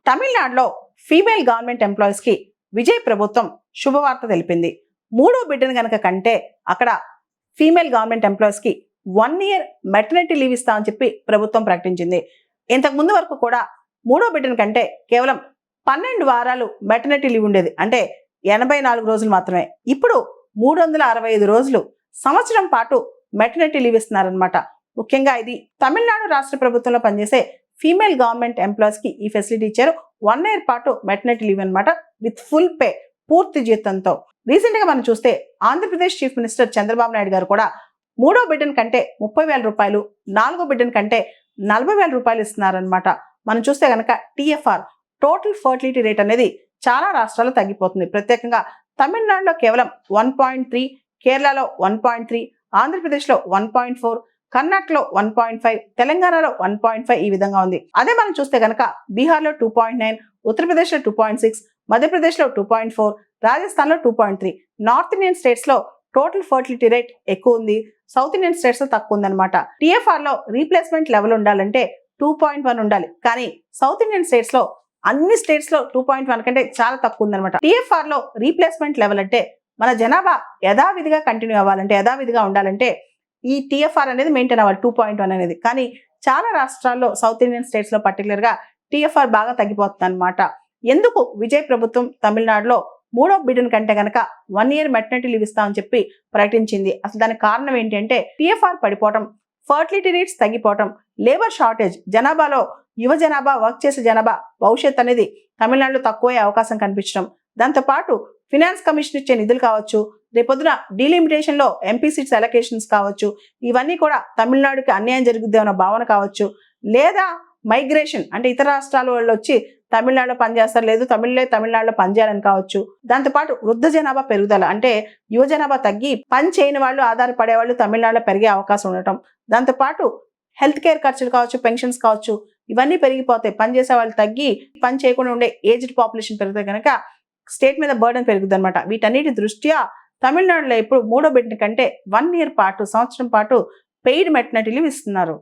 తమిళనాడులో female government employees కి విజయ్ ప్రభుత్వం శుభవార్త తెలిపింది. మూడో బిడ్డను గనక కంటే అక్కడ ఫీమేల్ గవర్నమెంట్ ఎంప్లాయీస్ కి 1 year మెటర్నిటీ లీవ్ ఇస్తామని చెప్పి ప్రభుత్వం ప్రకటించింది. ఇంతకు ముందు వరకు కూడా మూడో బిడ్డను కంటే కేవలం 12 వారాలు మెటర్నిటీ లీవ్ ఉండేది, అంటే 84 రోజులు మాత్రమే. ఇప్పుడు 365 రోజులు, సంవత్సరం పాటు మెటర్నిటీ లీవ్ ఇస్తున్నారనమాట. ముఖ్యంగా ఇది తమిళనాడు రాష్ట్ర ప్రభుత్వంలో పనిచేసే ఫీమేల్ గవర్నమెంట్ ఎంప్లాయీస్ కి ఈ ఫెసిలిటీ ఇచ్చారు. 1 year పాటు మెటర్నిటీ లీవ్ అనమాట, విత్ ఫుల్ పే, పూర్తి జీతంతో. రీసెంట్ గా మనం చూస్తే ఆంధ్రప్రదేశ్ చీఫ్ మినిస్టర్ చంద్రబాబు నాయుడు గారు కూడా మూడో బిడ్డను కంటే 30,000 రూపాయలు, నాలుగో బిడ్డను కంటే 40,000 రూపాయలు ఇస్తున్నారనమాట. మనం చూస్తే కనుక TFR, టోటల్ ఫర్టిలిటీ రేట్ అనేది చాలా రాష్ట్రాల్లో తగ్గిపోతుంది. ప్రత్యేకంగా తమిళనాడులో కేవలం 1.3, కేరళలో 1.3, ఆంధ్రప్రదేశ్లో 1.4, కర్ణాటకలో 1.5, తెలంగాణలో 1.5 ఈ విధంగా ఉంది. అదే మనం చూస్తే కనుక బీహార్లో 2.9, ఉత్తరప్రదేశ్లో 2.6, మధ్యప్రదేశ్లో 2.4, రాజస్థాన్లో 2.3. నార్త్ ఇండియన్ స్టేట్స్ లో టోటల్ ఫర్టిలిటీ రేట్ ఎక్కువ ఉంది, సౌత్ ఇండియన్ స్టేట్స్ లో తక్కువ ఉందన్నమాట. TFR లో రీప్లేస్మెంట్ లెవెల్ ఉండాలంటే 2.1 ఉండాలి, కానీ సౌత్ ఇండియన్ స్టేట్స్ లో అన్ని స్టేట్స్ లో 2.1 కంటే చాలా తక్కువ ఉందన్నమాట. TFR లో రీప్లేస్మెంట్ లెవెల్ అంటే మన జనాభా యథావిధిగా కంటిన్యూ అవ్వాలంటే, యథావిధిగా ఉండాలంటే ఈ TFR అనేది మెయింటైన్ అవ్వాలి, 2.1 అనేది. కానీ చాలా రాష్ట్రాల్లో, సౌత్ ఇండియన్ స్టేట్స్ లో పర్టికులర్ గా TFR బాగా తగ్గిపోతుంది అనమాట. ఎందుకు విజయ్ ప్రభుత్వం తమిళనాడులో మూడో బిడ్డను కంటే కనుక 1 year మెటర్నిటీ లీవ్ ఇస్తామని చెప్పి ప్రకటించింది? అసలు దానికి కారణం ఏంటి అంటే TFR పడిపోవటం, ఫర్టిలిటీ రేట్స్ తగ్గిపోవటం, లేబర్ షార్టేజ్, జనాభాలో యువ జనాభా, వర్క్ చేసే జనాభా భవిష్యత్ అనేది తమిళనాడులో తక్కువే అవకాశం కనిపించడం, దాంతోపాటు ఫినాన్స్ కమిషన్ ఇచ్చే నిధులు కావచ్చు, రేపొద్దున డీలిమిటేషన్ లో MP సీట్స్ అలొకేషన్స్ కావచ్చు, ఇవన్నీ కూడా తమిళనాడుకి అన్యాయం జరుగుద్ది అన్న భావన కావచ్చు, లేదా మైగ్రేషన్ అంటే ఇతర రాష్ట్రాల వాళ్ళు వచ్చి తమిళనాడులో పనిచేస్తారు, లేదు తమిళనాడులో పనిచేయాలని కావచ్చు. దాంతోపాటు వృద్ధ జనాభా పెరుగుదల, అంటే యువ జనాభా తగ్గి పని చేయని వాళ్ళు, ఆధారపడే వాళ్ళు తమిళనాడులో పెరిగే అవకాశం ఉండటం, దాంతోపాటు హెల్త్ కేర్ ఖర్చులు కావచ్చు, పెన్షన్స్ కావచ్చు, ఇవన్నీ పెరిగిపోతాయి. పని చేసే వాళ్ళు తగ్గి పని చేయకుండా ఉండే ఏజ్డ్ పాపులేషన్ పెరిగితే కనుక స్టేట్ మీద బర్డెన్ పెరుగుద్ది అనమాట. వీటన్నిటి దృష్ట్యా తమిళనాడులో ఇప్పుడు మూడో బిడ్డ కంటే 1 year పాటు, సంవత్సరం పాటు పెయిడ్ మెటర్నిటీ లీవ్ ఇస్తున్నారు.